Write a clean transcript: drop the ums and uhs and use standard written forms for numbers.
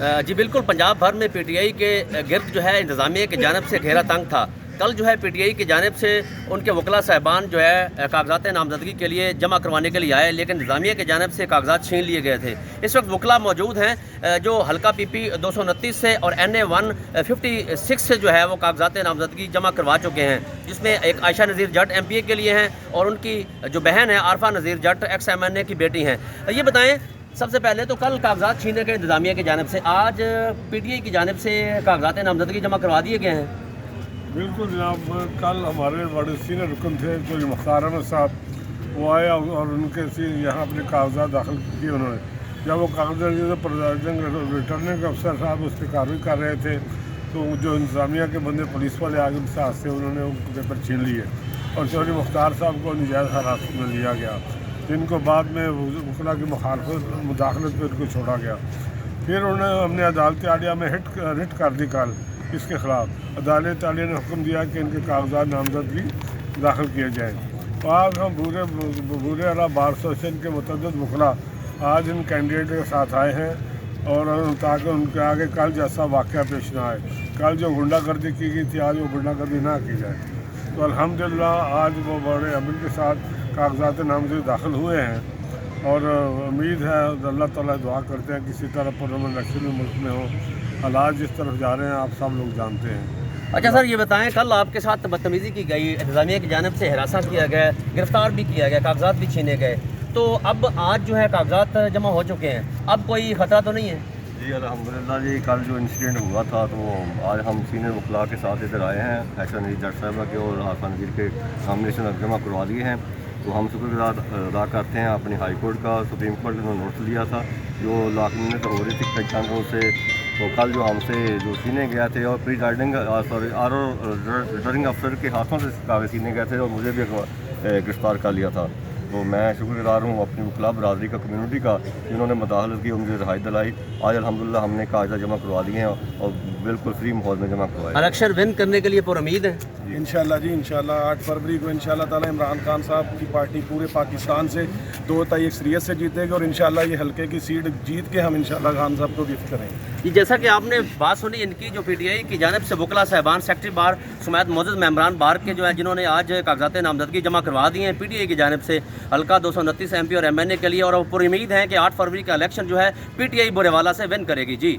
जी बिल्कुल, पंजाब भर में पीटीआई के गिर्द जो है इंतज़ामिया की जानिब से घेरा तंग था। कल जो है पीटीआई की जानिब से उनके वकला साहिबान जो है कागजात नामजदगी के लिए जमा करवाने के लिए आए, लेकिन इंतज़ामिया की जानिब से कागजात छीन लिए गए थे। इस वक्त वकला मौजूद हैं जो हल्का PP 229 से और NA 156 से जो है वो कागजात नामजदगी जमा करवा चुके हैं, जिसमें एक आयशा नज़ीर जट MPA के लिए हैं और उनकी जो बहन है आरफा नज़ीर जट XMNA की बेटी हैं। ये बताएँ, सबसे पहले तो कल कागजात छीने के इंतज़ामिया की जानिब से, आज पीटीआई की जानिब से कागजात नामजदगी जमा करवा दिए गए हैं। बिल्कुल जनाब, कल हमारे बड़े सीनियर रुकन थे जो मुख्तार अहमद साहब, वो आए और उनके यहाँ अपने कागजात दाखिल किए उन्होंने। जब वो कागजात प्रेसिडेंट रिटर्निंग अफसर साहब उस पर कार्रवाई कर रहे थे तो जो इंतज़ामिया के बंदे पुलिस वाले आगे उनके हाथ से उन्होंने वो पेपर छीन लिए और चौधरी मुख्तार साहब को नजायज़ हिरासत में लिया गया, जिनको बाद में वकला की मुदाखलत पर उनको छोड़ा गया। फिर हमने अदालत आलिया में रिट कर दी कल इसके ख़िलाफ़। अदालत आलिया ने हुक्म दिया कि इनके कागजात नामजदगी दाखिल किए जाएँ। तो आज हम बूरे अला बार एसोसिएशन के मुतअद्दिद वकला आज इन कैंडिडेट के साथ आए हैं और ताकि उनके आगे कल जैसा वाक़या पेश ना आए। कल जो गुंडागर्दी की गई थी आज वो गुंडागर्दी ना की जाए। तो अल्हम्दुलिल्लाह आज वो बड़े अमल के साथ कागजात नामजदगी दाखिल हुए हैं और उम्मीद है अल्लाह ताला दुआ करते हैं किसी तरह पुरअमन इलेक्शन में मुल्क में हो। हालात जिस तरफ जा रहे हैं आप सब लोग जानते हैं। अच्छा सर, ये बताएं, कल आपके साथ बदतमीज़ी की गई, इंतज़ामिया की जानिब से हिरासा किया गया, गिरफ़्तार भी किया गया, कागजात भी छीने गए, तो अब आज जो है कागजात जमा हो चुके हैं, अब कोई ख़तरा तो नहीं है? जी अल्हम्दुलिल्लाह जी, कल जो इंसिडेंट हुआ था तो आज हम सीनियर वकला के साथ इधर आए हैं, आयशा नज़ीर जट साहिबा के और आरफा नज़ीर के नॉमिनेशन जमा करवा दिए हैं। तो हम शुक्रगुज़ार अदा करते हैं अपनी हाई कोर्ट का, सुप्रीम कोर्ट ने नोटिस लिया था जो लाकमिनत हो रही थी कई चंदों से। तो कल जो हमसे जो सीने गए थे और रिटर्निंग अफसर के हाथों से कागज़ सीने गए थे और मुझे भी गिरफ़्तार कर लिया था। तो मैं शुक्रगुज़ार हूँ अपनी वकला बरादरी का, कम्यूनिटी का, जिन्होंने मदाखलत की और मुझे रिहाई दिलाई। आज अल्हम्दुलिल्लाह हमने कागज़ात जमा करवा दिए हैं और बिल्कुल फ्री माहौल में जमा करवाए। इलेक्शन विन करने के लिए पूरी उम्मीद है इंशाल्लाह जी, इंशाल्लाह 8 फरवरी को इंशाल्लाह ताला इमरान खान साहब की पार्टी पूरे पाकिस्तान से 2-1 अक्सरियत से जीतेगी और इंशाल्लाह ये हल्के की सीट जीत के हम इंशाल्लाह खान साहब को गिफ्ट करेंगे। ये जैसा कि आपने बात सुनी इनकी, जो पीटीआई की जानिब से वकला साहिबान, सेक्रेटरी बार सुमैत मोअज़्ज़ज़ मेंबरान बार के जो है जिन्होंने आज कागजात नामजदगी जमा करवा दिए हैं पीटीआई की जानिब से हल्का 229 MP और MNA के लिए, और पूरी उम्मीद है कि 8 फरवरी का इलेक्शन जो है पीटीआई बोरेवाला से विन करेगी। जी।